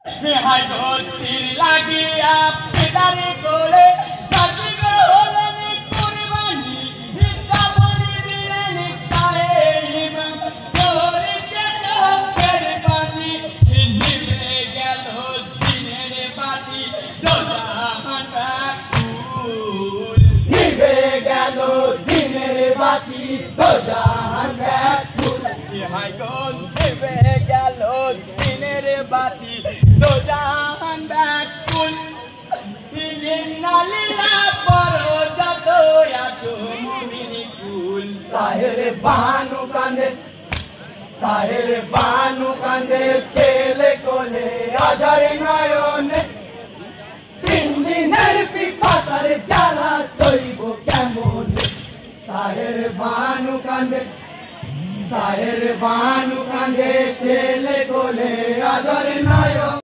high ভক্তির লাগিয়া পিতারে কোলে নাচি গো হলেন কুরবানি নিত্যা বলি দিলেন কায়ে ইমাম করিতে চোখের পানি নিভে গেল দিনের বাতি দোজাহান ব্যাকুল নিভে গেল দিনের বাতি দোজাহান ব্যাকুল হাই গো নিভে গেল দিনের বাতি দোজাহান ব্যাকুল ইন্না লিল্লাহ পড়ো যত আছো মুমিনি কুল সাহের বানু কান্দে ছেলে কোলে আধার নয়নে তিন দিনের পিপাসার জ্বালা সইব কেমন সাহের বানু কান্দে ছেলে কোলে আধার নয়ন